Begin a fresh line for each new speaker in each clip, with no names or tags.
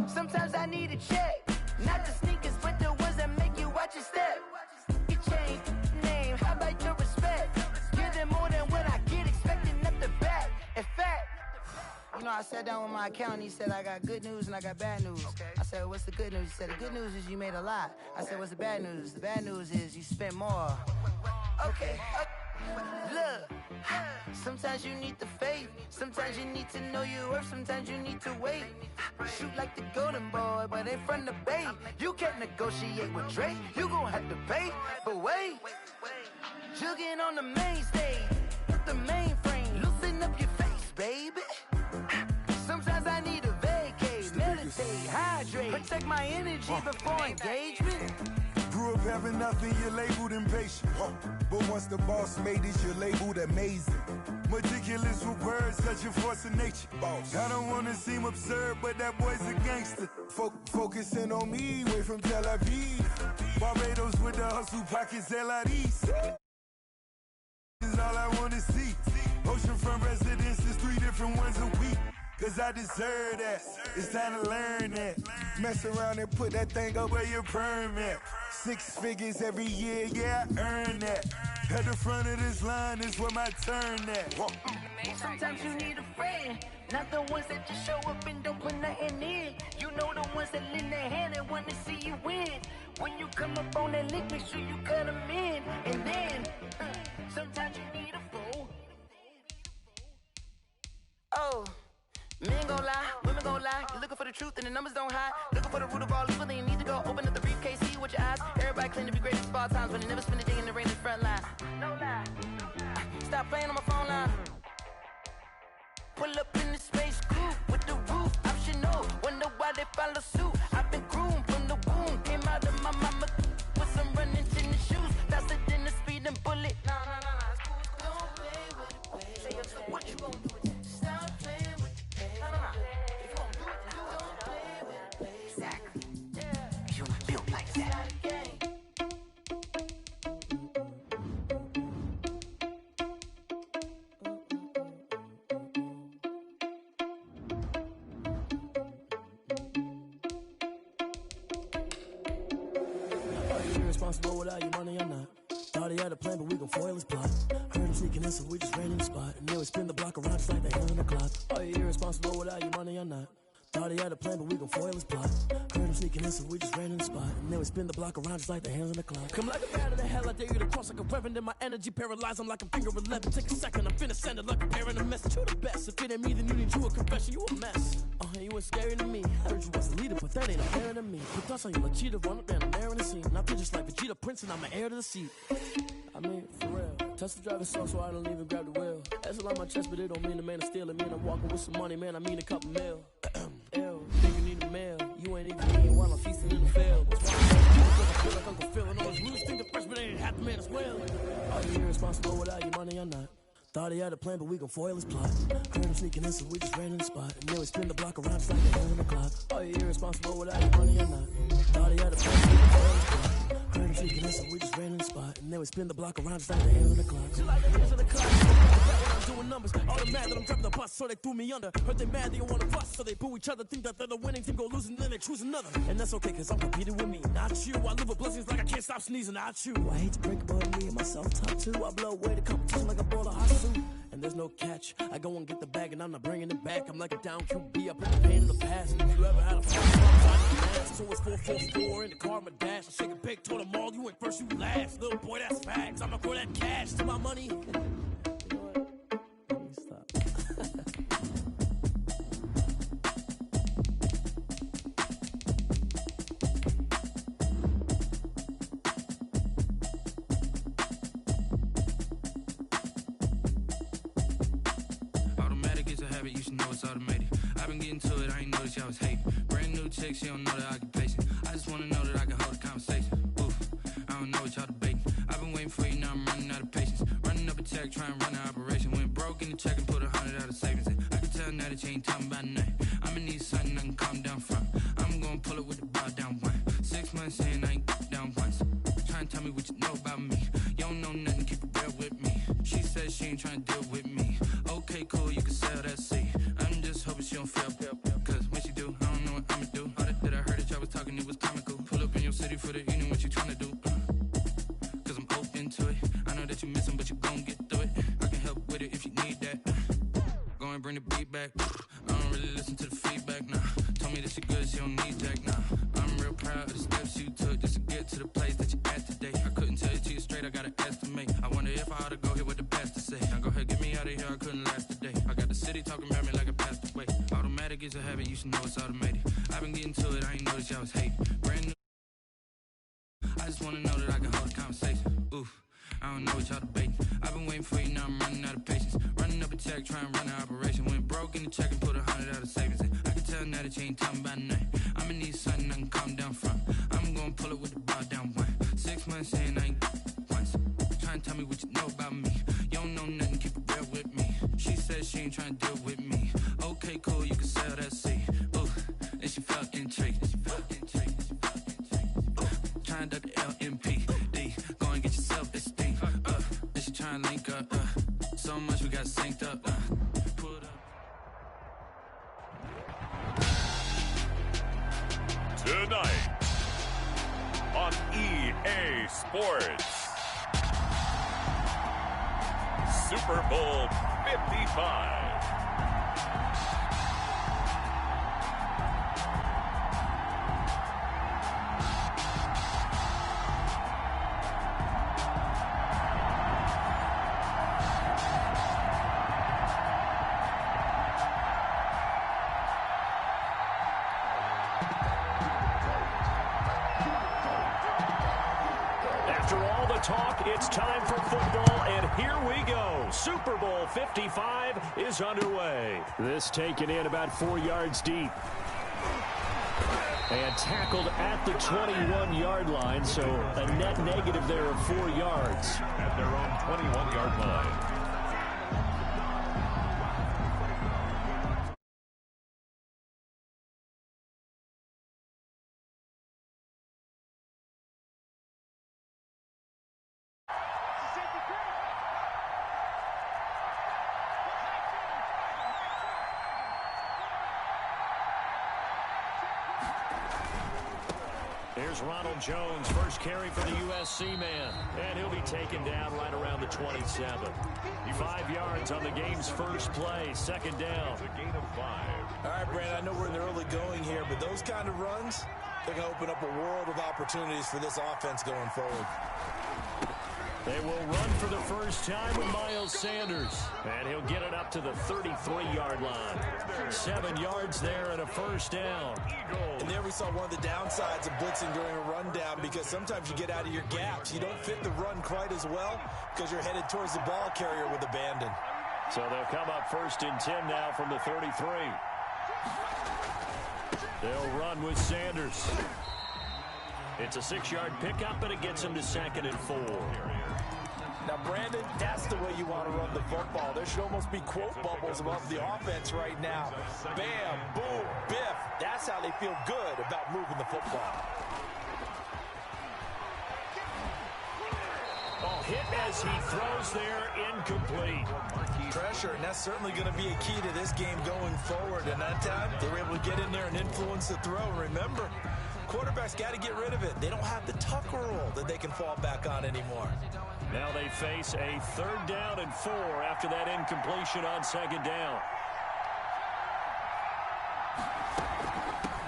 Sometimes I need a check. Not the sneakers, but the ones that make you watch your step. You change name, how about your respect? Give them more than what I get, expecting nothing back. In fact, you know, I sat down with my accountant. He said, I got good news and I got bad news. Okay. I said, what's the good news? He said, the good news is you made a lot. I said, what's the bad news? The bad news is you spent more. Okay. Look, sometimes you need the faith. Sometimes you need to know your worth. Sometimes you need to wait. Shoot like the golden boy, but in front of the bay. You can't negotiate with Drake. You gon' have to pay. But wait, jugging on the main stage. The mainframe, loosen up your face, baby. Sometimes I need a vacate, meditate, hydrate, protect my energy before engagement.
Grew up having nothing, you're labeled impatient. But once the boss made it, you're labeled amazing. Meticulous with words, such a force of nature. I don't wanna seem absurd, but that boy's a gangster. Focusing on me, way from Tel Aviv. Barbados with the hustle pockets, LIDs. Is all I wanna see. Oceanfront residences, 3 different ones a week. Cause I deserve that. It's time to learn that. Mess around and put that thing up where your permit. 6 figures every year, yeah, I earn that. At the front of this line is where my turn at.
Sometimes you need a friend, not the ones that just show up and don't put nothing in. You know the ones that lend their hand and want to see you win. When you come up on that lick, make sure you cut them in. And then, sometimes you need a fool. Oh. Men gon' lie, women gon' lie. You're looking for the truth and the numbers don't hide. Looking for the root of all evil, then you need to go open up the briefcase, see with your eyes. Everybody claim to be great at small times, but they never spend a day in the rain in the front line. No lie. Stop playing on my phone line. Pull up in the space coupe with the roof optional. Wonder why they follow suit. I've been groomed from the womb. Came out of my mama with some running tennis shoes. Faster than the speeding bullet. No, it's cool. Don't play with it, baby. Say what you gon' do?
Irresponsible without your money or not. Thought he had a plan, but we gon' foil his plot. Heard him sneaking in, so we just ran in the spot. And then we spin the block around just like the hand on the clock. Are you irresponsible without your money or not? Thought he had a plan, but we gon' foil his plot. Heard him sneaking in, so we just ran in the spot. And then we spin the block around just like the hands on the clock. Come like a bat of the hell, I dare you to cross like a reverend. In my energy paralyzed, I'm like a finger 11. Take a second, I'm finna send it like a parent a message. You the best, if it ain't me, then you need you a confession. You a mess. You was scary to me. I heard you was the leader, but that ain't apparent to me. Put thoughts on you like cheetah, run up down the air in the scene. And I feel just like Vegeta Prince, and I'm an heir to the seat. I mean, for real. Touch the driver's soft, so I don't even grab the wheel. That's a lot on my chest, but it don't mean the man is stealing. Mean I'm walking with some money, man, I mean a couple mil. Ew, think you need a mail. You ain't even eating while I'm feasting in the field. What's wrong with I feel like Uncle Phil and all his loose think the freshman ain't half the man as well. Are you irresponsible without your money or not? Thought he had a plan, but we gon' foil his plot. Heard him sneaking in, so we just ran in the spot. And then we spin the block around just like the hand on the clock. Are you irresponsible without your money or not? Thought he had a plan, but we gon' foil his plot. Heard him sneaking in, so we just ran in the spot. And then we spin the block around just like the hands on the clock. Just like the hands on the clock. I'm doing numbers. All they mad that I'm dropping the bus, so they threw me under. Heard they mad, they don't wanna bust, so they boo each other. Think that they're the winning team, go losing, then they choose another. And that's okay, cause I'm competing with me, not you. I live with blessings like I can't stop sneezing, not you. I hate to break it, but me and myself top too. I blow away the competition like a ball of hot soup. And there's no catch. I go and get the bag and I'm not bringing it back. I'm like a down QB, I put the pain in the past. If you ever had a fight, so it's 4-4-4 in the car, my dash. I shake a big, told them all, you ain't first, you last. Little boy, that's facts. I'ma throw that cash to my money. You know what? Let me stop.
You should know it's automated. I've been getting to it, I ain't noticed y'all was hating. Brand new chick, she don't know the occupation. I just wanna know that I can hold a conversation. Oof, I don't know what y'all debating. I've been waiting for you, now I'm running out of patience. Running up a check, trying to run an operation. Went broke in the check and put 100 out of savings in. I can tell now that you ain't talking about nothing. I'ma need something I can calm down from. I'm gonna pull it with the bow down one. 6 months in, I ain't down once. Trying to tell me what you know about me. You don't know nothing, keep it real with me. She says she ain't trying to deal with me. Okay, cool, you can sell that seat. I'm just hoping she don't fail, cause when she do, I don't know what I'ma do. don't need Jack now. I'm real proud of the steps you took just to get to the place that you're at today. I couldn't tell it to you straight, I gotta estimate. I wonder if I ought to go here with the best to say. Now go ahead, get me out of here, I couldn't last a day. I got the city talking about me like I passed away. Automatic is a habit, you should know it's automated. I've been getting to it, I ain't noticed y'all was hating. Brand new, I just wanna know that I can hold a conversation. Oof, I don't know what y'all debating. I've been waiting for you, now I'm running out of patience. Running up a check, trying to run an operation. Went broke in the check and put 100 out of savings in. I can tell now that you ain't talking about nothing. I'ma need something I can calm down from. I'm gonna pull it with the bar down one. 6 months in, I ain't once. Trying to tell me what you know about me. You don't know nothing, keep it real with me. She said she ain't trying to deal with me. Okay, cool, you can sell that seat. Ooh, and she felt intrigued. Trying to duck the LMPD. Go and get your self-esteem. And she trying to link up. So much we got synced up. Put up.
Tonight on EA Sports, Super Bowl 55.
After all the talk, it's time for football, and here we go. Super Bowl 55 is underway. This taken in about 4 yards deep. And tackled at the 21-yard line, so a net negative there of 4 yards.
At their own 21-yard line.
Here's Ronald Jones, first carry for the USC man. And he'll be taken down right around the 27. 5 yards on the game's first play, second down.
A gain of 5.
All right, Brandon, I know we're in the early going here, but those kind of runs, they're going to open up a world of opportunities for this offense going forward.
They will run for the first time with Miles Sanders. And he'll get it up to the 33-yard line. 7 yards there and a first down.
And there we saw one of the downsides of blitzing during a rundown, because sometimes you get out of your gaps. You don't fit the run quite as well because you're headed towards the ball carrier with abandon.
So they'll come up first and 10 now from the 33. They'll run with Sanders. It's a 6-yard pickup, but it gets him to 2nd and 4.
Now, Brandon, that's the way you want to run the football. There should almost be quote bubbles above the offense right now. Bam, boom, biff. That's how they feel good about moving the football.
Oh, hit as he throws there, incomplete.
Pressure, and that's certainly going to be a key to this game going forward. And that time, they were able to get in there and influence the throw. Remember, quarterbacks got to get rid of it. They don't have the Tucker rule that they can fall back on anymore.
Now they face a 3rd down and 4 after that incompletion on 2nd down.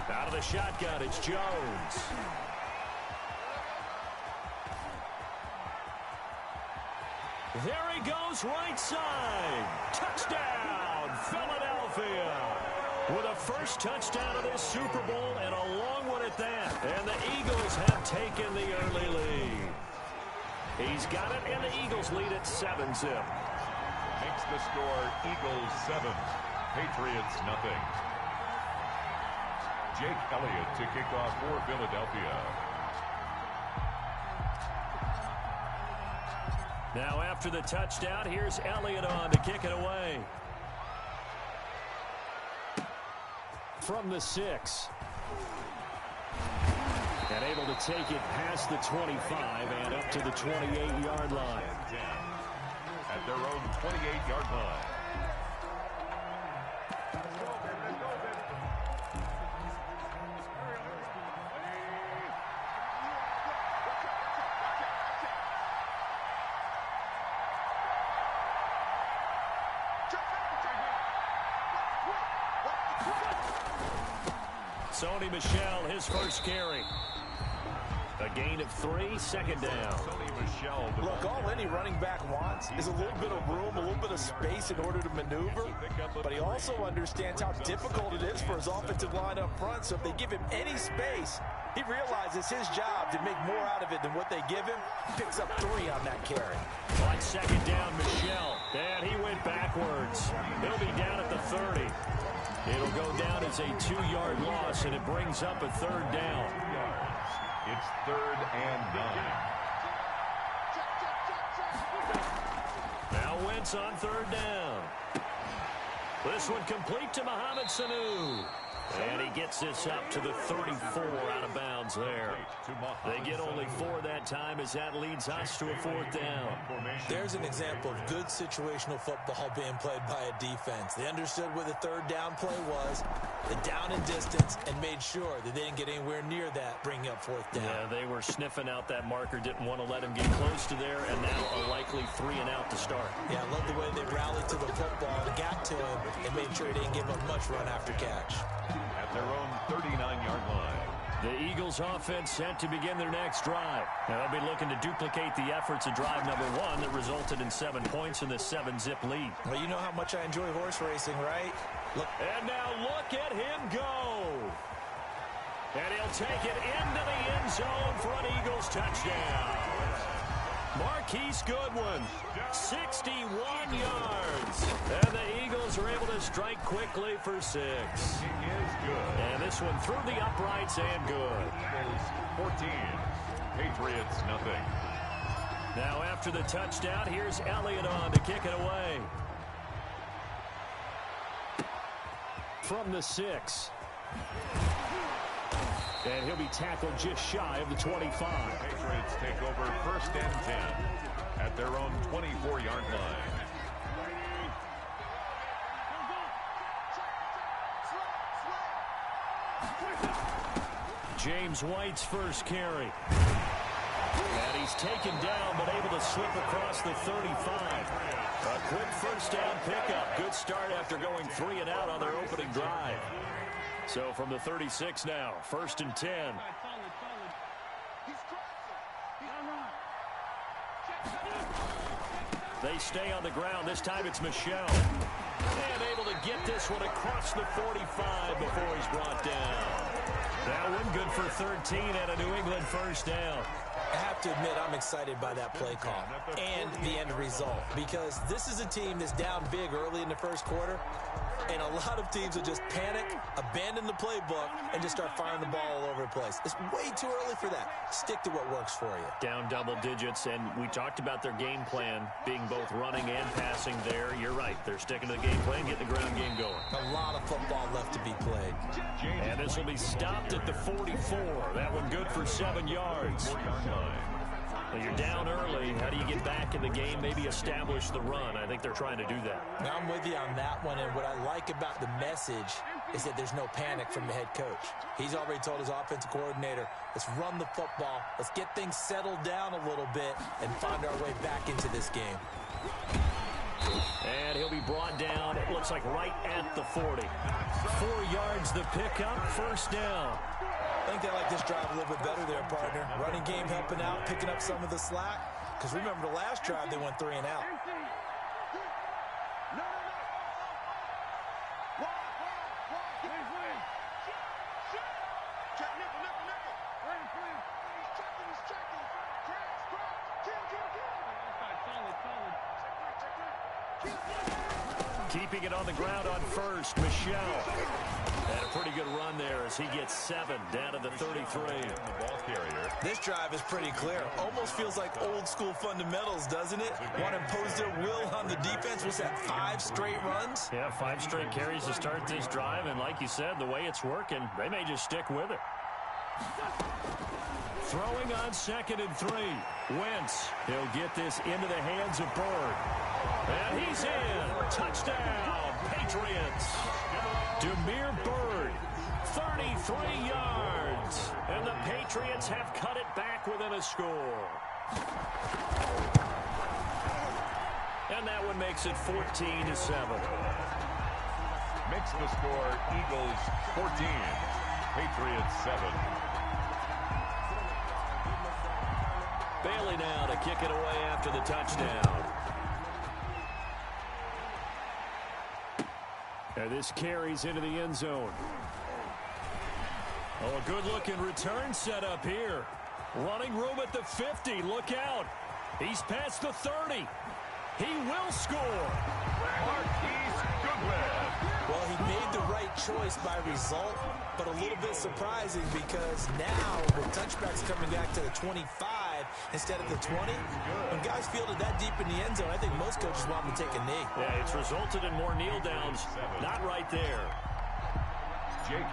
Out of the shotgun, it's Jones. There he goes, right side. Touchdown, Philadelphia. With a first touchdown of this Super Bowl, and a long one at that. And the Eagles have taken the early lead. He's got it, and the Eagles lead at 7-zip.
Makes the score Eagles 7, Patriots nothing. Jake Elliott to kick off for Philadelphia.
Now after the touchdown, here's Elliott on to kick it away. From the 6. And able to take it past the 25 and up to the 28-yard line.
At their own 28-yard line.
Sony Michel, his first carry. A gain of 3, second down.
Look, all any running back wants is a little bit of room, a little bit of space in order to maneuver. But he also understands how difficult it is for his offensive line up front. So if they give him any space, he realizes his job to make more out of it than what they give him. Picks up 3 on that carry.
On second down, Michel. And he went backwards. He'll be down at the 30. It'll go down as a 2-yard loss, and it brings up a third down.
It's 3rd and 9.
Now Wentz on third down. This one complete to Mohamed Sanu. And he gets this up to the 34 out of bounds there. They get only 4 that time as that leads us to a 4th down.
There's an example of good situational football being played by a defense. They understood where the third down play was, the down and distance, and made sure that they didn't get anywhere near that, bringing up 4th down.
Yeah, they were sniffing out that marker, didn't want to let him get close to there, and now a likely 3 and out to start.
Yeah, I love the way they rallied to the football and got to him and made sure he didn't give him much run after catch.
At their own 39-yard line.
The Eagles offense set to begin their next drive. Now they'll be looking to duplicate the efforts of drive number 1 that resulted in 7 points in the 7-zip lead.
Well, you know how much I enjoy horse racing, right? Look.
And now look at him go. And he'll take it into the end zone for an Eagles touchdown. Marquise Goodwin, 61 yards. And the Eagles are able to strike quickly for 6.
He is good.
And this one through the uprights and good.
14. Patriots, nothing.
Now after the touchdown, here's Elliott on to kick it away. From the 6. And he'll be tackled just shy of the 25.
Patriots take over 1st and 10 at their own 24-yard line.
James White's first carry. And he's taken down, but able to slip across the 35. A quick first down pickup. Good start after going 3 and out on their opening drive. So from the 36 now, 1st and 10. They stay on the ground. This time it's Michel. And able to get this one across the 45 before he's brought down. That one good for 13 and a New England first down.
I have to admit, I'm excited by that play call and the end result, because this is a team that's down big early in the first quarter, and a lot of teams will just panic, abandon the playbook, and just start firing the ball all over the place. It's way too early for that. Stick to what works for you.
Down double digits, and we talked about their game plan being both running and passing there. You're right. They're sticking to the game plan, getting the ground game going.
A lot of football left to be played.
And this will be stopped at the 44. That one good for 7 yards. Well, you're down early. How do you get back in the game? Maybe establish the run. I think they're trying to do that.
Now, I'm with you on that one, and what I like about the message is that there's no panic from the head coach. He's already told his offensive coordinator, let's run the football, let's get things settled down a little bit, and find our way back into this game.
And he'll be brought down, it looks like right at the 40. 4 yards the pickup, first down.
I think they like this drive a little bit better there, partner. Running game helping out, picking up some of the slack. Because remember, the last drive, they went 3 and out.
Keeping it on the ground on first, Michel. And a pretty good run there as he gets 7 down to the 33.
This drive is pretty clear. Almost feels like old school fundamentals, doesn't it? Want to impose their will on the defense. What's that, 5 straight runs?
Yeah, 5 straight carries to start this drive. And like you said, the way it's working, they may just stick with it. Throwing on 2nd and 3. Wentz. He'll get this into the hands of Bird. And he's in. Touchdown, Patriots. Demir Bird, 33 yards. And the Patriots have cut it back within a score. And that one makes it 14-7.
Makes the score Eagles 14. Patriots 7.
Bailey now to kick it away after the touchdown. And this carries into the end zone. Oh, a good-looking return set up here. Running room at the 50. Look out. He's past the 30. He will score.
Marquise Goodwin.
Well, he made the right choice by result, but a little bit surprising because now with touchbacks coming back to the 25 instead of the 20, when guys fielded that deep in the end zone, I think most coaches want them to take a knee.
Yeah, it's resulted in more kneel downs. Not right there.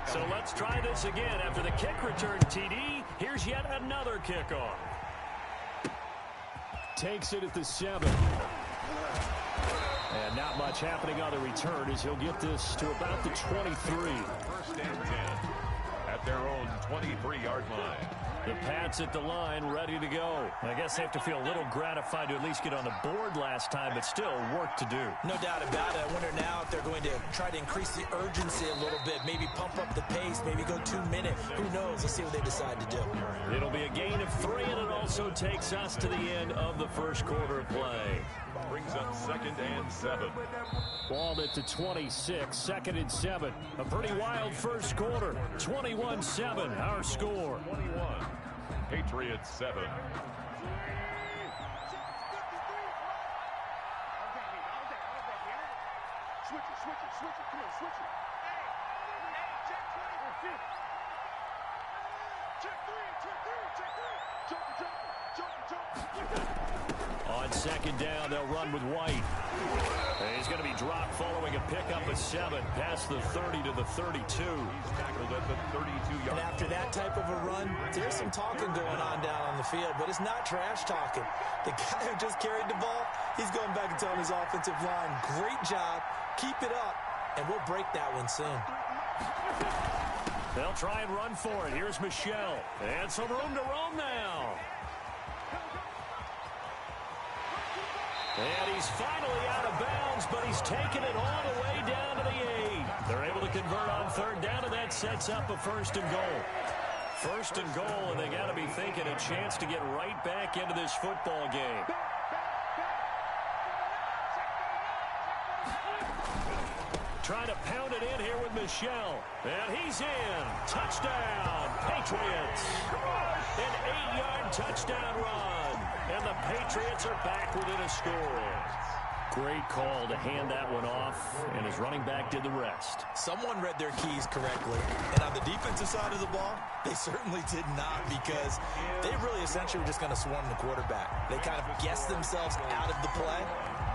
So let's try this again. After the kick return TD, here's yet another kickoff. Takes it at the 7. And not much happening on the return as he'll get this to about the 23.
First and 10 at their own 23-yard line.
The Pats at the line, ready to go. I guess they have to feel a little gratified to at least get on the board last time, but still work to do.
No doubt about it. I wonder now if they're going to try to increase the urgency a little bit, maybe pump up the pace, maybe go 2 minute. Who knows? Let's see what they decide to do.
It'll be a gain of 3, and it also takes us to the end of the first quarter of play.
Brings up 2nd and 7.
Ball at the 26, 2nd and 7. A pretty wild first quarter. 21-7, our score.
21. Patriots 7.
On 2nd down, they'll run with White. And he's going to be dropped following a pickup of 7 past the 30 to the 32.
He's tackled at the 32-yard
And after that type of a run, there's some talking going on down on the field, but it's not trash talking. The guy who just carried the ball, he's going back and telling his offensive line, great job, keep it up, and we'll break that one soon.
They'll try and run for it. Here's Michelle. And some room to roam now. And he's finally out of bounds, but he's taken it all the way down to the 8. They're able to convert on 3rd down, and that sets up a 1st and goal. 1st and goal, and they got to be thinking a chance to get right back into this football game. Trying to pound it in here with Michelle. And he's in. Touchdown, Patriots. An 8-yard touchdown run. And the Patriots are back within a score. Great call to hand that one off, and his running back did the rest.
Someone read their keys correctly, and on the defensive side of the ball, they certainly did not, because they really essentially were just going to swarm the quarterback. They kind of guessed themselves out of the play,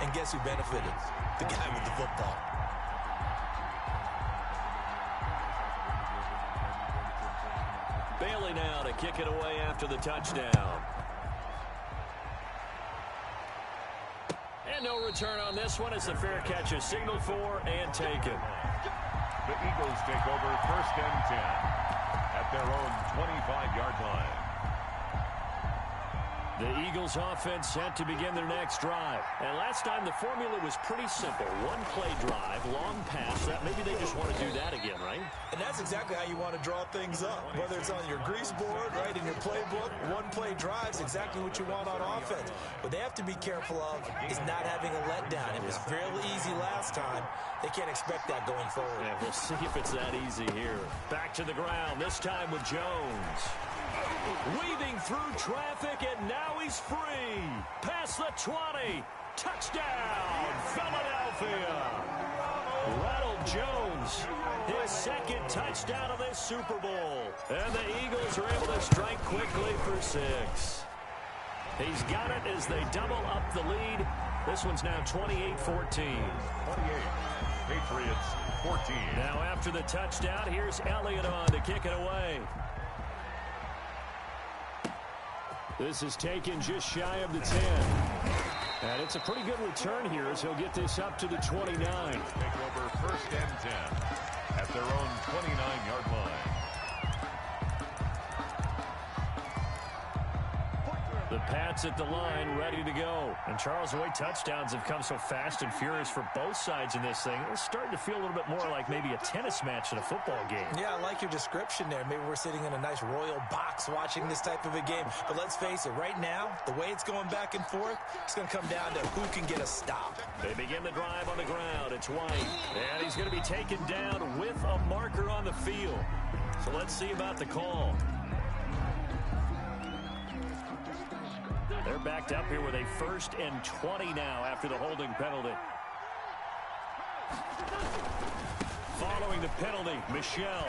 and guess who benefited? The guy with the football.
Bailey now to kick it away after the touchdown. And no return on this one as the fair catch is signaled for and taken.
The Eagles take over 1st and 10 at their own 25-yard line.
The Eagles offense set to begin their next drive. And last time the formula was pretty simple. One play drive, long pass. That maybe they just want to do that again, right?
And that's exactly how you want to draw things up. Whether it's on your grease board, right, in your playbook, one play drive is exactly what you want on offense. What they have to be careful of is not having a letdown. It was fairly easy last time. They can't expect that going forward.
Yeah, we'll see if it's that easy here. Back to the ground, this time with Jones. Weaving through traffic, and now he's free. Past the 20. Touchdown, Philadelphia. Ronald Jones, his 2nd touchdown of this Super Bowl. And the Eagles are able to strike quickly for 6. He's got it as they double up the lead. This one's now 28-14.
28. Patriots 14.
Now after the touchdown, here's Elliott on to kick it away. This is taken just shy of the 10. And it's a pretty good return here as he'll get this up to the 29.
Take over 1st and 10 at their own 29-yard line.
The Pats at the line, ready to go. And Charles, the way touchdowns have come so fast and furious for both sides in this thing, it's starting to feel a little bit more like maybe a tennis match in a football game.
Yeah, I like your description there. Maybe we're sitting in a nice royal box watching this type of a game. But let's face it, right now, the way it's going back and forth, it's going to come down to who can get a stop.
They begin the drive on the ground. It's White. And he's going to be taken down with a marker on the field. So let's see about the call. They're backed up here with a 1st and 20 now after the holding penalty. Following the penalty, Michel.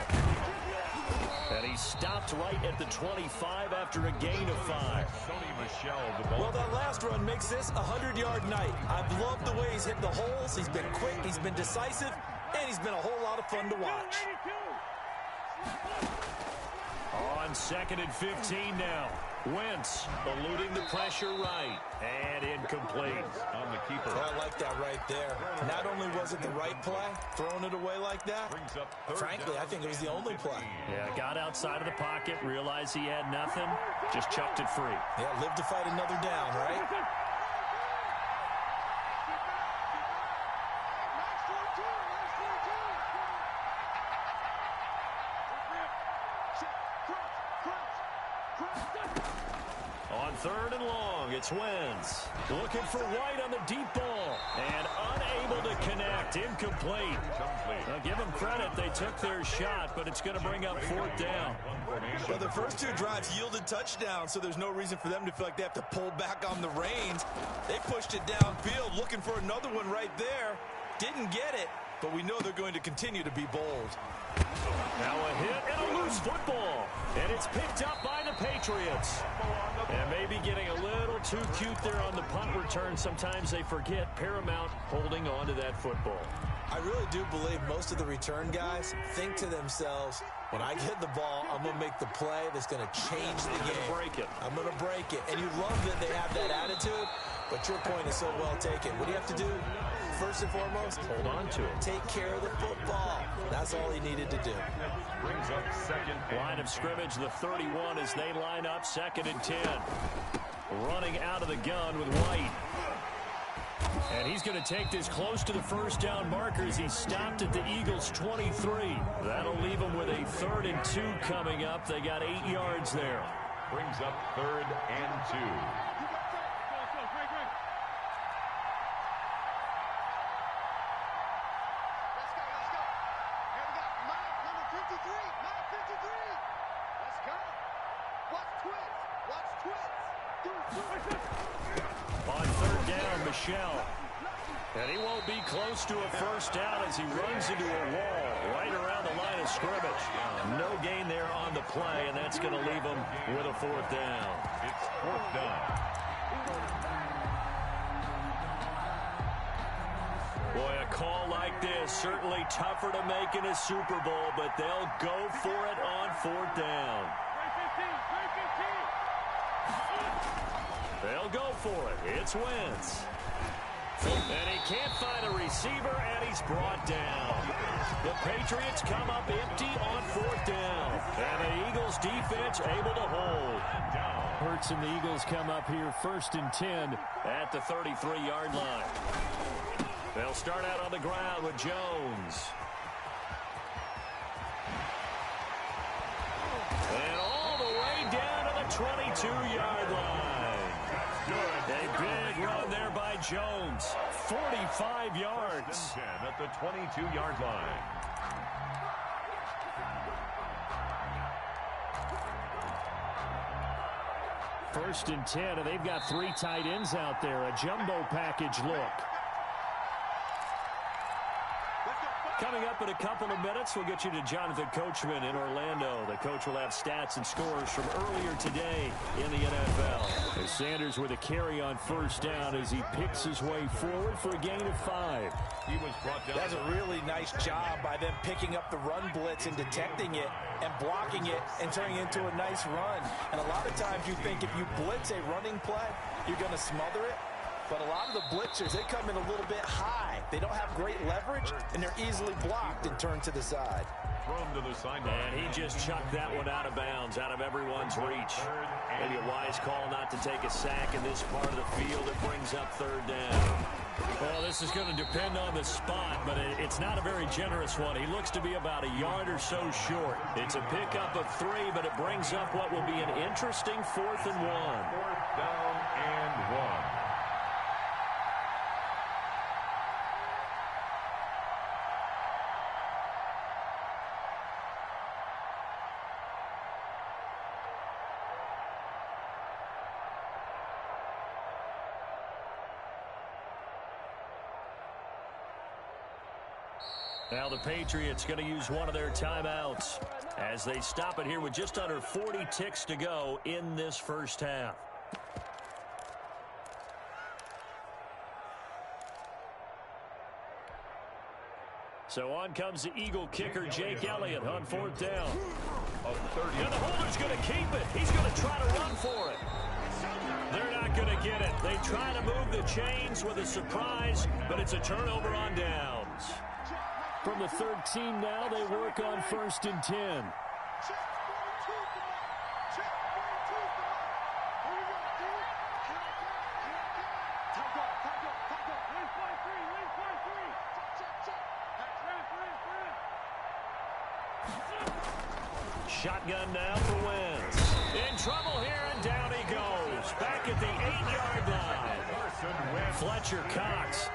And he stopped right at the 25 after a gain of 5.
Well, that last run makes this a 100-yard night. I've loved the way he's hit the holes. He's been quick, he's been decisive, and he's been a whole lot of fun to watch.
On 2nd and 15 now. Wentz eluding the pressure right. And incomplete on the keeper.
I like that right there. Not only was it the right play, throwing it away like that, frankly, I think it was the only play.
Yeah, got outside of the pocket, realized he had nothing, just chucked it free.
Yeah, live to fight another down, right?
On 3rd and long, it's Wentz. Looking for White on the deep ball. And unable to connect. Incomplete. Now, give them credit. They took their shot, but it's going to bring up 4th down.
Well, the first 2 drives yielded touchdowns, so there's no reason for them to feel like they have to pull back on the reins. They pushed it downfield, looking for another one right there. Didn't get it, but we know they're going to continue to be bold.
Now a hit and a loose football. And it's picked up by the Patriots. And maybe getting a little too cute there on the punt return. Sometimes they forget Paramount holding on to that football.
I really do believe most of the return guys think to themselves, when I get the ball, I'm going to make the play that's going to change the game. I'm going to break it. And you love that they have that attitude, but your point is so well taken. What do you have to do? First and foremost,
hold on to it.
Take care of the football. That's all he needed to do.
Brings up 2nd.
Line of scrimmage, the 31 as they line up 2nd and 10. Running out of the gun with White. And he's going to take this close to the 1st down marker as he stopped at the Eagles' 23. That'll leave them with a 3rd and 2 coming up. They got 8 yards there.
Brings up 3rd and 2.
On 3rd down, Michel. And he won't be close to a 1st down as he runs into a wall right around the line of scrimmage. No gain there on the play, and that's going to leave him with a 4th down.
It's 4th down.
Boy, a call like this, certainly tougher to make in a Super Bowl, but they'll go for it on 4th down. They'll go for it. It's Wentz. And he can't find a receiver, and he's brought down. The Patriots come up empty on 4th down. And the Eagles defense able to hold. Hurts and the Eagles come up here 1st and 10 at the 33-yard line. They'll start out on the ground with Jones. And all the way down to the 22-yard line. A big run there by Jones. 45 yards.
At the 22-yard line.
First and 10, and they've got 3 tight ends out there. A jumbo package look. Coming up in a couple of minutes, we'll get you to Jonathan Coachman in Orlando. The coach will have stats and scores from earlier today in the NFL. As Sanders with a carry on 1st down as he picks his way forward for a gain of 5.
He was brought down.
That's a really nice job by them picking up the run blitz and detecting it and blocking it and turning it into a nice run. And a lot of times you think if you blitz a running play, you're going to smother it. But a lot of the blitzers, they come in a little bit high. They don't have great leverage, and they're easily blocked and turned to the side.
Thrown to the sideline.
And he just chucked that one out of bounds, out of everyone's reach. Maybe a wise call not to take a sack in this part of the field. It brings up third down. Well, this is going to depend on the spot, but it's not a very generous one. He looks to be about a yard or so short. It's a pickup of 3, but it brings up what will be an interesting 4th and 1.
4th down and 1.
Now the Patriots going to use one of their timeouts as they stop it here with just under 40 ticks to go in this first half. So on comes the Eagle kicker, Jake Elliott, on 4th down. And the holder's going to keep it. He's going to try to run for it. They're not going to get it. They try to move the chains with a surprise, but it's a turnover on downs. From the 13 now, they work on 1st and 10. Shotgun now for Wentz. In trouble here, and down he goes. Back at the 8-yard line. Fletcher Cox,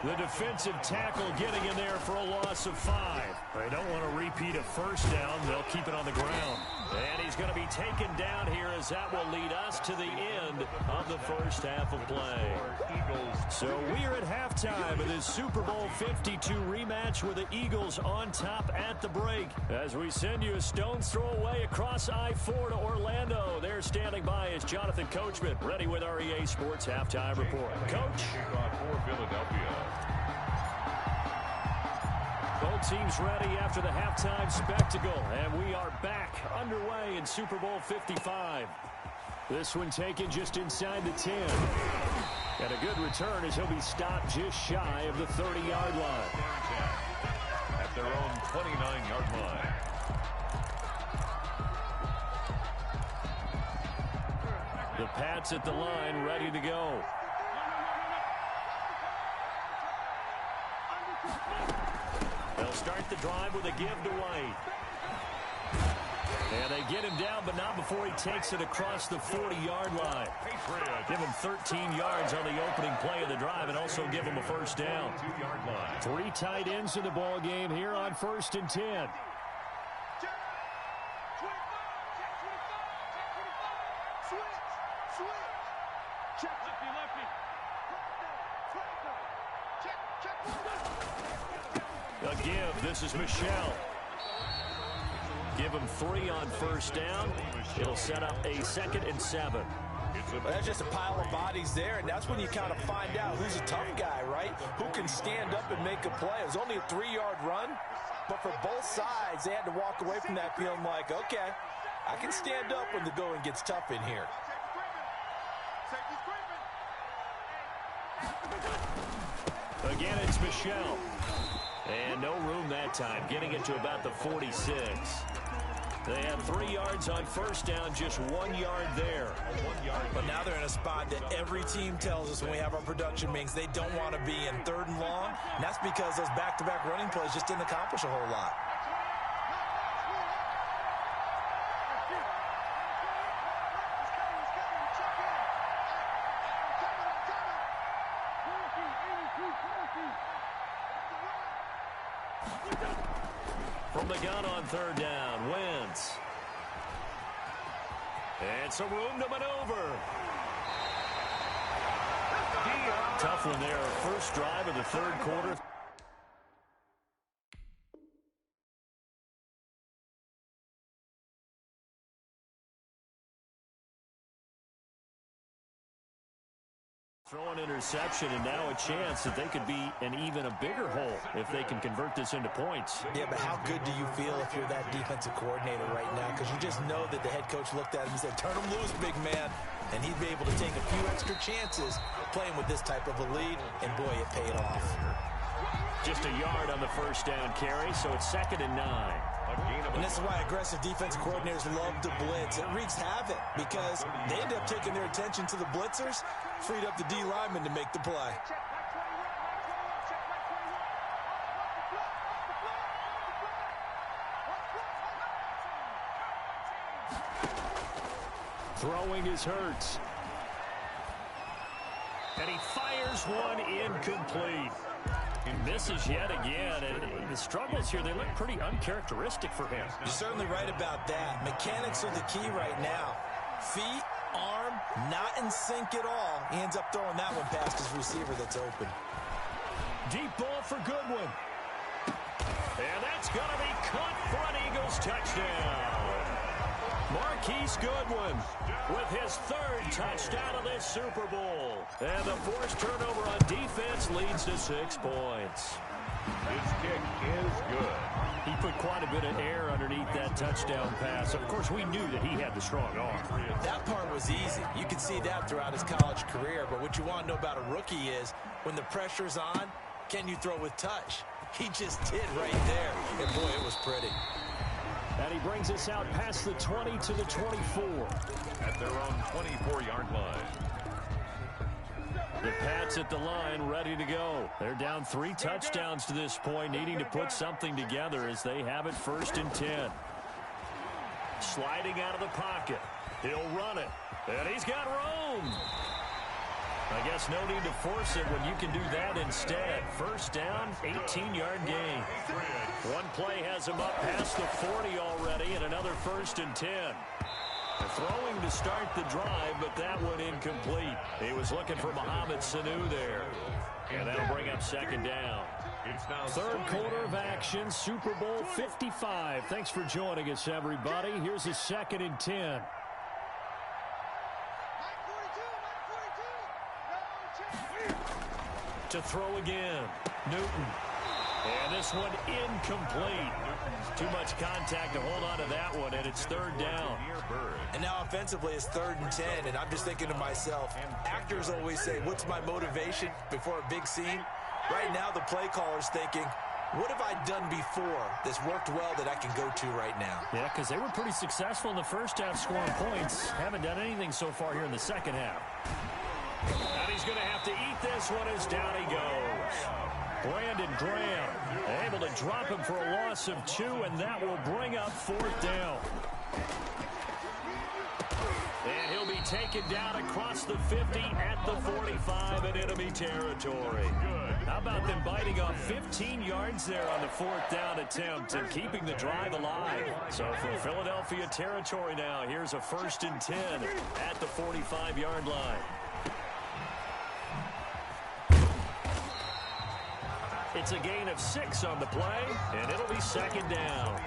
the defensive tackle, getting in there for a loss of 5. They don't want to repeat a first down. They'll keep it on the ground. And he's going to be taken down here as that will lead us to the end of the first half of play. So we are at halftime of this Super Bowl 52 rematch with the Eagles on top at the break. As we send you a stone's throw away across I-4 to Orlando. There standing by is Jonathan Coachman, ready with our EA Sports Halftime Report. Coach.
For Philadelphia.
Both teams ready after the halftime spectacle, and we are back underway in Super Bowl 55. This one taken just inside the 10. And a good return as he'll be stopped just shy of the 30-yard line.
At their own 29-yard line.
The Pats at the line, ready to go. They'll start the drive with a give to White. And they get him down, but not before he takes it across the 40-yard line. Give him 13 yards on the opening play of the drive and also give him a first down.
2-yard line.
3 tight ends in the ball game here on 1st and 10. A give. This is Michelle. Give him 3 on first down. It'll set up a 2nd and 7.
Well, that's just a pile of bodies there, and that's when you kind of find out who's a tough guy, right? Who can stand up and make a play. It was only a 3-yard run, but for both sides, they had to walk away from that feeling like, okay, I can stand up when the going gets tough in here.
Again, it's Michelle. And no room that time, getting it to about the 46. They have 3 yards on first down, just 1 yard there.
1 yard.
But now they're in a spot that every team tells us when we have our production meetings they don't want to be in 3rd and long. And that's because those back-to-back running plays just didn't accomplish a whole lot.
From the gun on 3rd down, Wentz. And some room to maneuver. Tough one there. First drive of the 3rd quarter. Throw an interception, and now a chance that they could be an even a bigger hole if they can convert this into points.
Yeah, but how good do you feel if you're that defensive coordinator right now? Because you just know that the head coach looked at him and said, turn him loose, big man. And he'd be able to take a few extra chances playing with this type of a lead, and boy, it paid off.
Just a yard on the first down carry, so it's 2nd and 9.
And this is why aggressive defensive coordinators love to blitz. It wreaks havoc because they end up taking their attention to the blitzers, freed up the D lineman to make the play.
Throwing is Hurts. And he fires one incomplete. He misses yet again, and the struggles here, they look pretty uncharacteristic for him.
You're certainly right about that. Mechanics are the key right now. Feet, arm, not in sync at all. He ends up throwing that one past his receiver that's open.
Deep ball for Goodwin. And that's going to be caught for an Eagles touchdown. Marquise Goodwin with his 3rd touchdown of this Super Bowl. And the forced turnover on defense leads to 6 points.
His kick is good.
He put quite a bit of air underneath that touchdown pass. Of course, we knew that he had the strong arm.
That part was easy. You can see that throughout his college career. But what you want to know about a rookie is when the pressure's on, can you throw with touch? He just did right there. And boy, it was pretty.
And he brings us out past the 20 to the 24.
At their own 24-yard line.
The Pats at the line, ready to go. They're down 3 touchdowns to this point, needing to put something together as they have it 1st and 10. Sliding out of the pocket. He'll run it. And he's got room. I guess no need to force it when you can do that instead. 1st down, 18-yard gain. One play has him up past the 40 already, and another 1st and 10. Throwing to start the drive, but that one incomplete. He was looking for Mohamed Sanu there. And that'll bring up 2nd down. Third quarter of action, Super Bowl 55. Thanks for joining us, everybody. Here's a 2nd and 10. To throw again, Newton. And this one incomplete. Too much contact to hold on to that one, and it's 3rd down.
And now offensively it's 3rd and 10, and I'm just thinking to myself, actors always say, what's my motivation before a big scene? Right now the play caller's thinking, what have I done before that's worked well that I can go to right now?
Yeah, because they were pretty successful in the first half scoring points. Haven't done anything so far here in the second half. And he's going to have to eat this one as down he goes. Brandon Graham able to drop him for a loss of 2, and that will bring up 4th down. And he'll be taken down across the 50 at the 45 in enemy territory. How about them biting off 15 yards there on the 4th down attempt and keeping the drive alive? So from Philadelphia territory now, here's a 1st and 10 at the 45-yard line. It's a gain of 6 on the play, and it'll be 2nd down.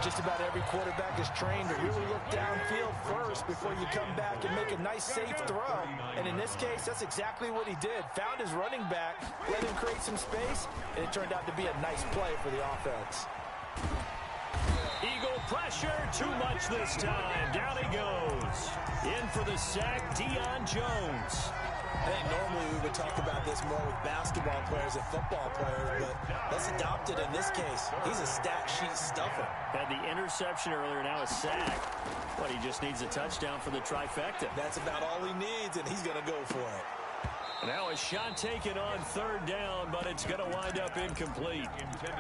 Just about every quarterback is trained to really look downfield first before you come back and make a nice, safe throw. And in this case, that's exactly what he did. Found his running back, let him create some space, and it turned out to be a nice play for the offense.
Eagle pressure, too much this time. Down he goes. In for the sack, Deion Jones.
I think normally we would talk about this more with basketball players and football players, but let's adopt it in this case. He's a stat sheet stuffer.
Had the interception earlier, now a sack. But he just needs a touchdown for the trifecta.
That's about all he needs, and he's going to go for it.
Now a shot taken on 3rd down, but it's going to wind up incomplete.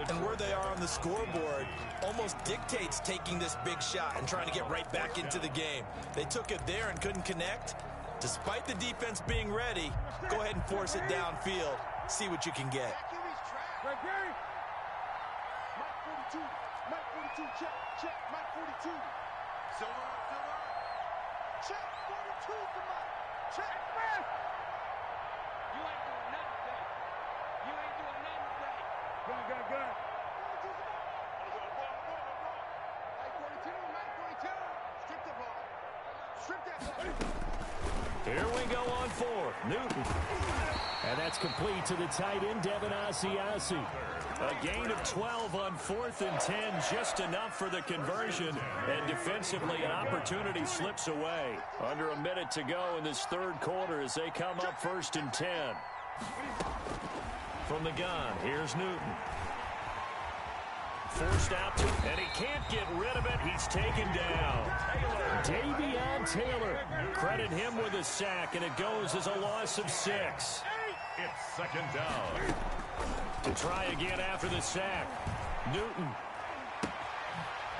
And where they are on the scoreboard almost dictates taking this big shot and trying to get right back into the game. They took it there and couldn't connect. Despite the defense being ready, go ahead and force it downfield. See what you can get.
Right, Gary. Mike 42. Mike 42. Check. Mike 42. Silver. Check. 42 for Mike. Check. Man.
You ain't doing nothing today. You ain't doing nothing today.
Gun. 42 for Mike. Mike 42. Mike 42. Strip the ball. Strip that ball.
Here we go on fourth. Newton. And that's complete to the tight end, Devin Asiasi. A gain of 12 on 4th and 10, just enough for the conversion. And defensively, an opportunity slips away. Under a minute to go in this third quarter as they come up 1st and 10. From the gun, here's Newton. Forced out to, and he can't get rid of it. He's taken down. Davion Taylor. Credit him with a sack, and it goes as a loss of 6.
It's 2nd down.
To try again after the sack. Newton.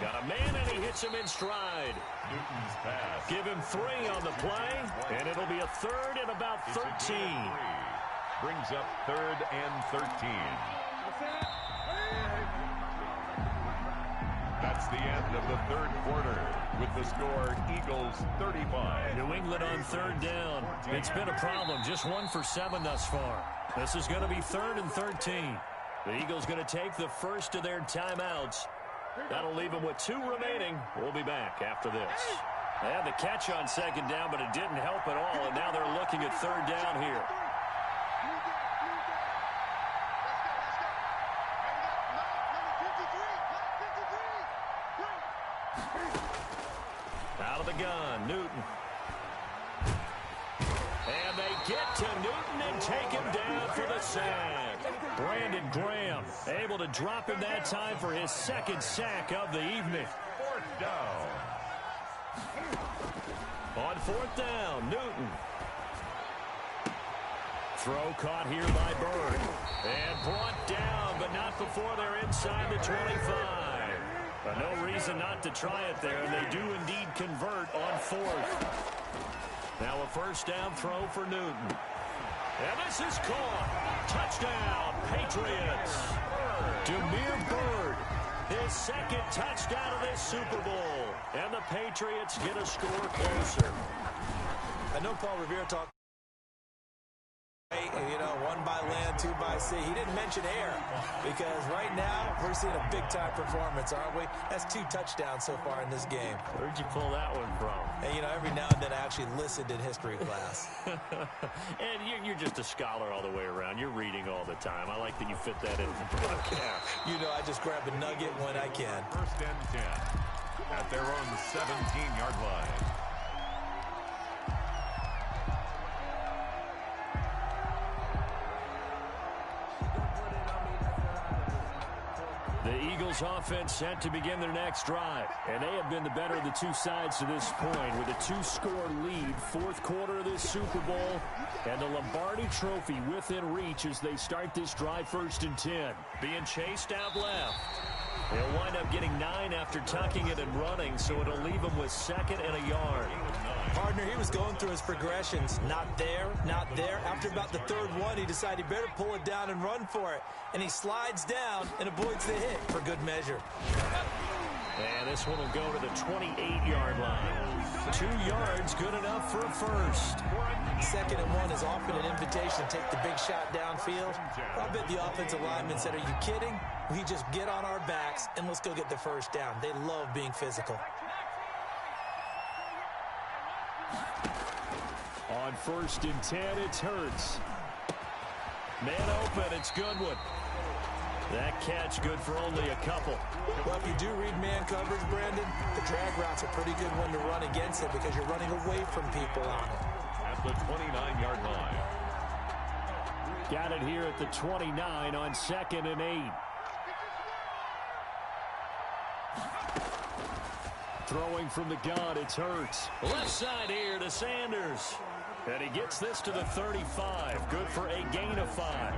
Got a man, and he hits him in stride.
Newton's pass.
Give him 3 on the play, and it'll be a 3rd and about 13.
Brings up 3rd and 13. That's the end of the third quarter with the score Eagles 35.
New England on 3rd down. It's been a problem. Just 1 for 7 thus far. This is going to be 3rd and 13. The Eagles going to take the first of their timeouts. That'll leave them with 2 remaining. We'll be back after this. They had the catch on 2nd down, but it didn't help at all, and now they're looking at 3rd down here. Out of the gun, Newton. And they get to Newton and take him down for the sack. Brandon Graham able to drop him that time for his 2nd sack of the evening.
4th down.
On 4th down, Newton. Throw caught here by Bird. And brought down, but not before they're inside the 25. But no reason not to try it there, and they do indeed convert on 4th. Now a 1st down throw for Newton. And this is caught. Touchdown, Patriots. Damiere Byrd, his 2nd touchdown of this Super Bowl. And the Patriots get a score closer.
I know Paul Revere talked. You know, 1 by land, 2 by sea. He didn't mention air because right now we're seeing a big-time performance, aren't we? That's 2 touchdowns so far in this game.
Where'd you pull that one from?
And, you know, every now and then I actually listened in history class.
And you're just a scholar all the way around. You're reading all the time. I like that you fit that in the broadcast.
You know, I just grab a nugget when I can.
1st and 10 at their own 17-yard line.
The Eagles offense set to begin their next drive. And they have been the better of the 2 sides to this point with a 2-score lead. 4th quarter of this Super Bowl. And the Lombardi Trophy within reach as they start this drive 1st and 10. Being chased out left. They'll wind up getting 9 after tucking it and running, so it'll leave them with 2nd and a yard.
Partner, he was going through his progressions. Not there, not there. After about the 3rd one, he decided he better pull it down and run for it. And he slides down and avoids the hit for good measure.
And this one will go to the 28-yard line. 2 yards, good enough for a 1st.
2nd and 1 is often an invitation to take the big shot downfield. I bet the offensive lineman said, are you kidding? We just get on our backs and let's go get the 1st down. They love being physical.
On 1st and 10, it's Hurts. Man open, it's Goodwin. That catch good for only a couple.
Well, if you do read man coverage, Brandon, the drag route's a pretty good one to run against it because you're running away from people on it.
At the 29-yard line.
Got it here at the 29 on 2nd and 8. Throwing from the gun, it's Hurts. Left side here to Sanders. And he gets this to the 35. Good for a gain of 5.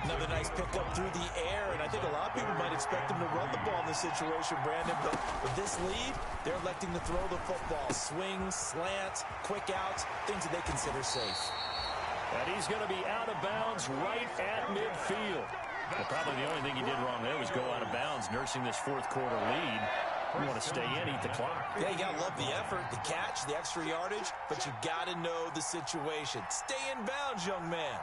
Another nice pickup through the air, and I think a lot of people might expect him to run the ball in this situation, Brandon, but with this lead, they're electing to throw the football. Swings, slants, quick outs, things that they consider safe.
And he's going to be out of bounds right at midfield. Well, probably the only thing he did wrong there was go out of bounds, nursing this 4th quarter lead. You want to stay in, eat the clock.
Yeah, you got to love the effort, the catch, the extra yardage, but you got to know the situation. Stay in bounds, young man.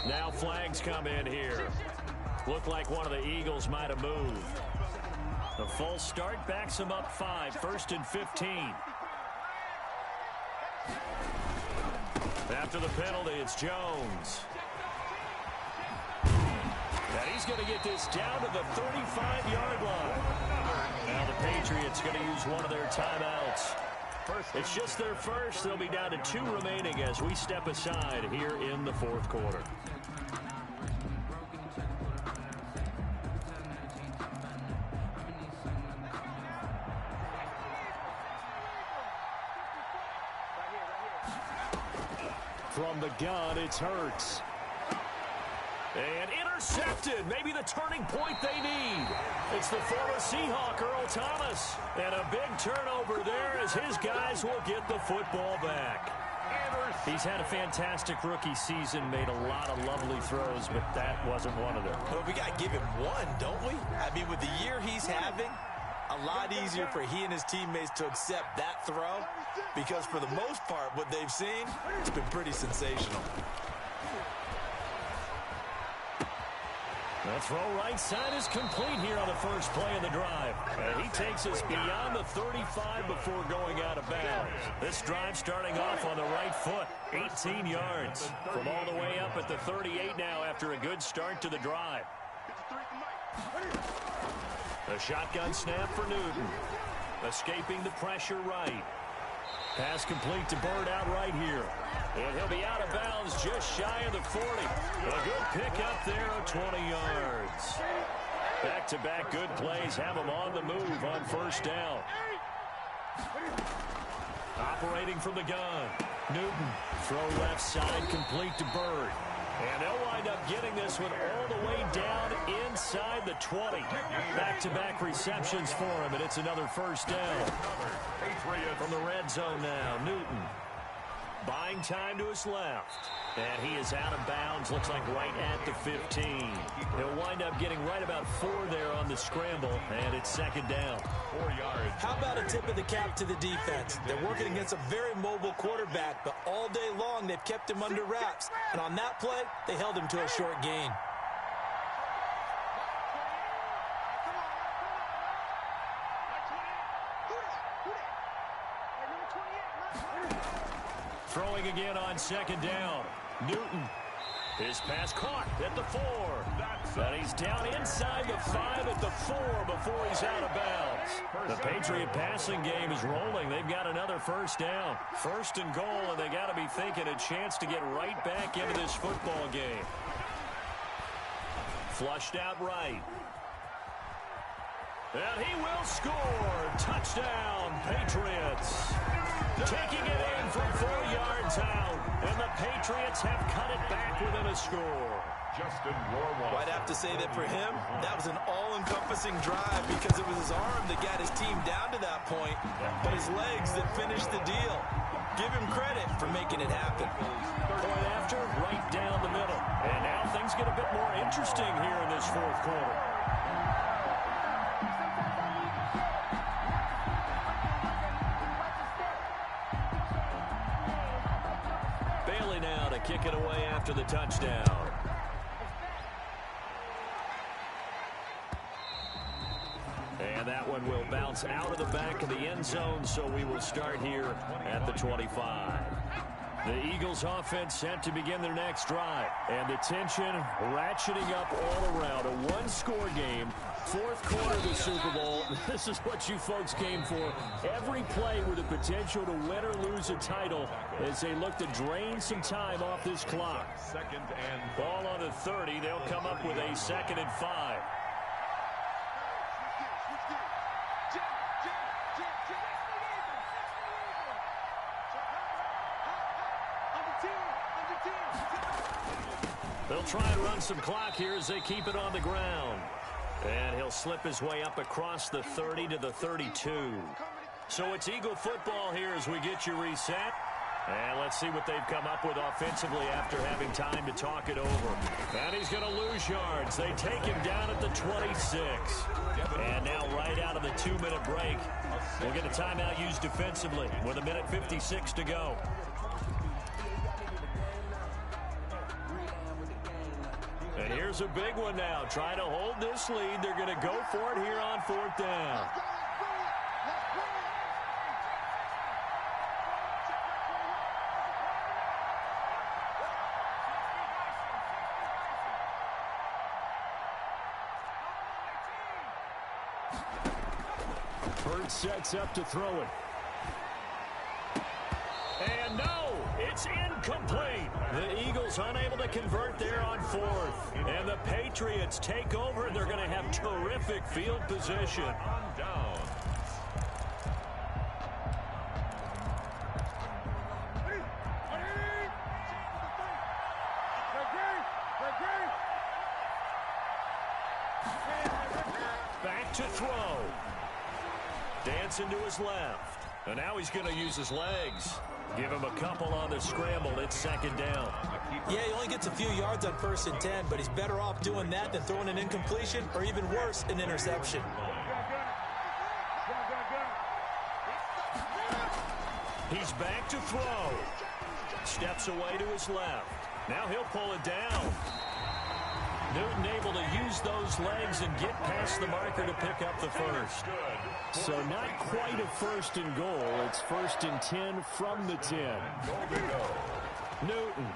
Now flags come in here. Looked like one of the Eagles might have moved. The full start backs them up 5, 1st and 15. After the penalty, it's Jones. And he's going to get this down to the 35-yard line. Now the Patriots going to use one of their timeouts. It's just their first. They'll be down to 2 remaining as we step aside here in the 4th quarter. From the gun, it's Hurts. And intercepted. Maybe the turning point they need. It's the former Seahawk, Earl Thomas. And a big turnover there as his guys will get the football back. He's had a fantastic rookie season, made a lot of lovely throws, but that wasn't one of them.
Well, we got to give him one, don't we? I mean, with the year he's having, a lot easier for he and his teammates to accept that throw because for the most part, what they've seen, it's been pretty sensational.
The throw right side is complete here on the first play of the drive. And he takes us beyond the 35 before going out of bounds. This drive starting off on the right foot, 18 yards. From all the way up at the 38 now after a good start to the drive. A shotgun snap for Newton. Escaping the pressure right. Pass complete to Bird out right here. And he'll be out of bounds just shy of the 40. A good pick up there of 20 yards. Back-to-back good plays have him on the move on first down. Operating from the gun. Newton. Throw left side complete to Bird. And they'll wind up getting this one all the way down inside the 20. Back-to-back receptions for him, and it's another first down. From the red zone now, Newton. Buying time to his left. And he is out of bounds, looks like right at the 15. He'll wind up getting right about 4 there on the scramble, and it's second down.
4 yards. How about a tip of the cap to the defense? They're working against a very mobile quarterback, but all day long they've kept him under wraps. And on that play, they held him to a short gain.
Throwing again on second down. Newton. His pass caught at the 4. And he's down inside the 5 at the 4 before he's out of bounds. The Patriot passing game is rolling. They've got another first down. 1st and goal, and they got to be thinking a chance to get right back into this football game. Flushed out right. And he will score. Touchdown, Patriots. Taking it in from 4 yards out. And the Patriots have cut it back within a score.
I'd have to say that for him, that was an all-encompassing drive because it was his arm that got his team down to that point, but his legs that finished the deal. Give him credit for making it happen.
Point after, right down the middle. And now things get a bit more interesting here in this 4th quarter. Bailey now to kick it away after the touchdown. And that one will bounce out of the back of the end zone, so we will start here at the 25. The Eagles offense set to begin their next drive. And the tension ratcheting up all around. A one-score game. 4th quarter of the Super Bowl. This is what you folks came for. Every play with the potential to win or lose a title as they look to drain some time off this clock.
Second and
ball on the 30. They'll come up with a 2nd and 5. They'll try and run some clock here as they keep it on the ground. And he'll slip his way up across the 30 to the 32. So it's Eagle football here as we get you reset. And let's see what they've come up with offensively after having time to talk it over. And he's going to lose yards. They take him down at the 26. And now right out of the 2-minute break, we'll get a timeout used defensively with 1:56 to go. Here's a big one now. Trying to hold this lead. They're going to go for it here on 4th down. Bird sets up to throw it. And no, it's incomplete. The Eagles unable to convert there on 4th. And the Patriots take over. They're going to have terrific field position.
Down.
Back to throw. Dancing to his left. And now he's going to use his legs. Give him a couple on the scramble. It's 2nd down.
Yeah, he only gets a few yards on 1st and 10, but he's better off doing that than throwing an incompletion or even worse, an interception.
He's back to throw. Steps away to his left. Now he'll pull it down. Newton able to use those legs and get past the marker to pick up the first. So not quite a 1st and goal. It's 1st and 10 from the 10. Newton.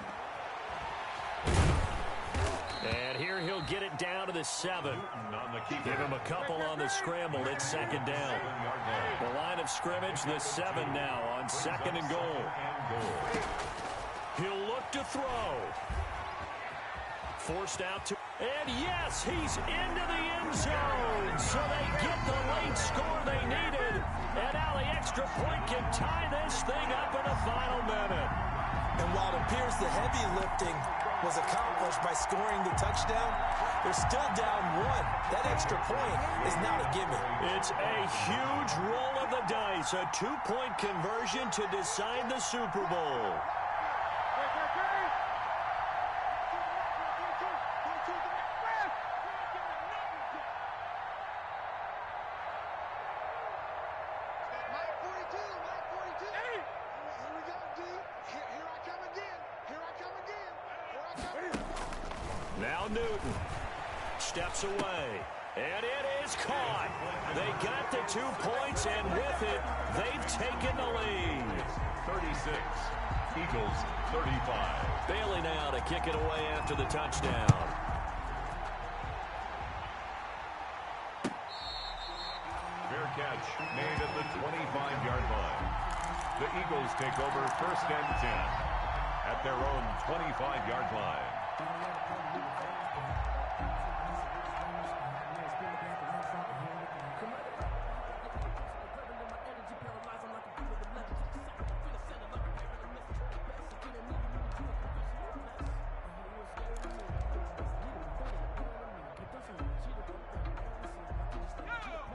And here he'll get it down to the 7. Give him a couple on the scramble. It's 2nd down. The line of scrimmage, the 7 now on 2nd and goal. He'll look to throw. Forced out to, and yes, he's into the end zone. So they get the late score they needed. And now the extra point can tie this thing up in the final minute.
And while it appears the heavy lifting was accomplished by scoring the touchdown, they're still down 1. That extra point is not a gimme.
It's a huge roll of the dice, a 2-point conversion to decide the Super Bowl. Now Newton steps away, and it is caught. They got the 2 points, and with it, they've taken the lead.
36, Eagles 35.
Bailey now to kick it away after the touchdown.
Fair catch made at the 25-yard line. The Eagles take over 1st and 10 at their own 25-yard line.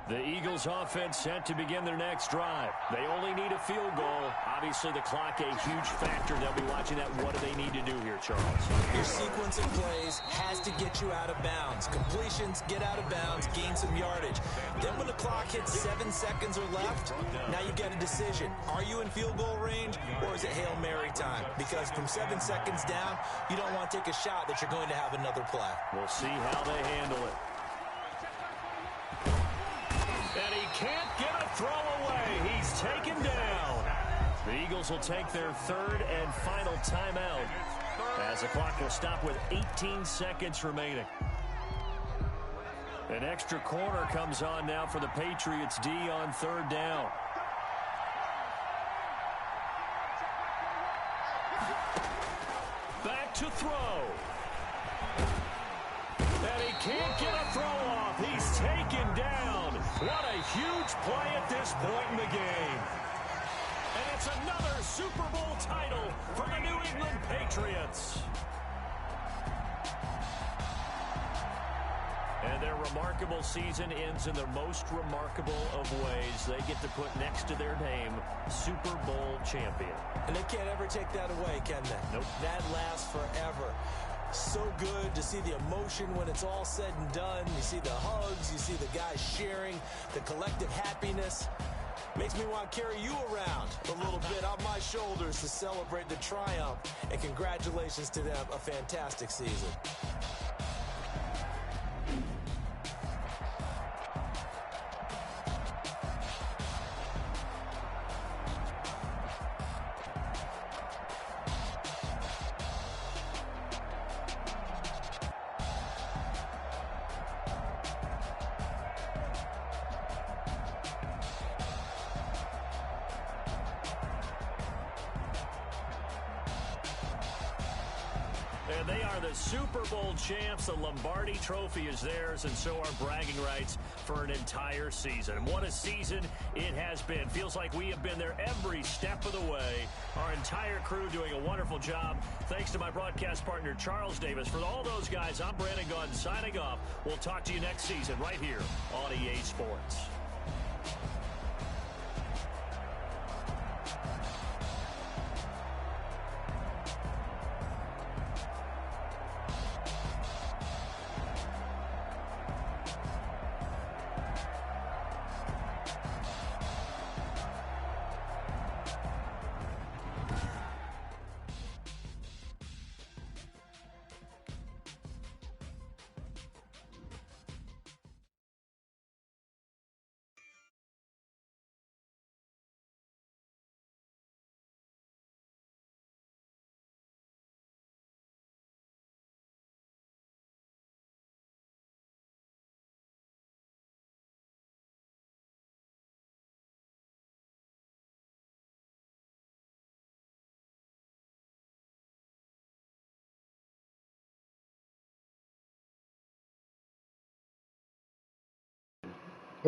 The Eagles offense set to begin their next drive. They only need a field goal. Obviously, the clock a huge factor. They'll be watching that. What do they need to do here, Charles?
Your sequence of plays has to get you out of bounds. Completions, get out of bounds, gain some yardage. Then when the clock hits 7 seconds or left, now you get a decision. Are you in field goal range, or is it Hail Mary time? Because from 7 seconds down, you don't want to take a shot that you're going to have another play.
We'll see how they handle it. And he can't get a throw away. He's taken down. The Eagles will take their 3rd and final timeout as the clock will stop with 18 seconds remaining. An extra corner comes on now for the Patriots D on 3rd down. Back to throw. And he can't get a throw off. He's taken down. What a huge play at this point in the game. And it's another Super Bowl title for the New England Patriots. And their remarkable season ends in the most remarkable of ways. They get to put next to their name, Super Bowl champion.
And they can't ever take that away, can they?
Nope.
That lasts forever. So good to see the emotion when it's all said and done. You see the hugs, you see the guys sharing, the collective happiness. Makes me want to carry you around a little bit on my shoulders to celebrate the triumph. And congratulations to them, a fantastic season.
And they are the Super Bowl champs. The Lombardi Trophy is theirs, and so are bragging rights for an entire season. And what a season it has been. Feels like we have been there every step of the way. Our entire crew doing a wonderful job. Thanks to my broadcast partner, Charles Davis. For all those guys, I'm Brandon Gaudin signing off. We'll talk to you next season right here on EA Sports.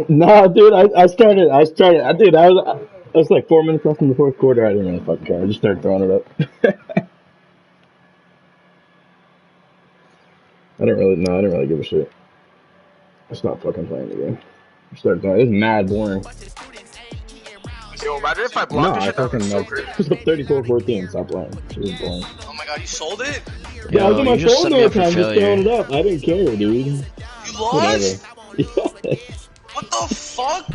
No, dude, I started, dude, I was like 4 minutes left in the fourth quarter. I didn't really fucking care. I just started throwing it up. I didn't really give a shit. I stopped fucking playing the game. I started throwing. It was mad boring.
Yo, imagine if I blocked
No,
this
I
shit. That
fucking
would be so
like,
crazy.
it was up 34-14. Stop playing. It was boring.
Oh my god, you sold it?
Yeah, I was on my
you just
phone
set
the
me
whole
up for
time, just
failure.
throwing it up. I didn't care, dude.
You lost?
Whatever.
What the fuck?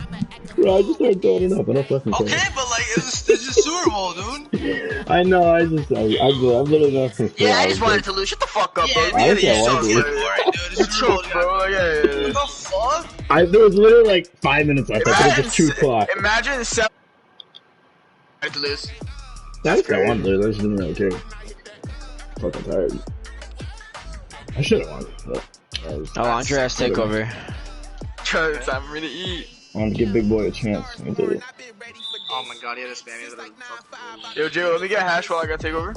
Bro, I just started throwing it up. I don't fucking care.
Okay, but like, it's a Super Bowl, dude.
I know. I literally not for
Yeah, I just wanted to lose. Shut the fuck up, bro.
I
Yeah,
just
you
wanted to
suck,
lose.
dude. It's Super Bowl, bro. Like, yeah. What the fuck?
There was literally like 5 minutes left. I could have just chewed clock.
Imagine 7 to lose.
I just got one, dude. I just didn't really care. Fucking tired. I should have won. But
Andreas takeover.
It's time for me to eat.
I wanted to give Big Boy a chance. I did it.
Oh my god, he had a spam. Yo, Jay, let me get a hash while I got takeover.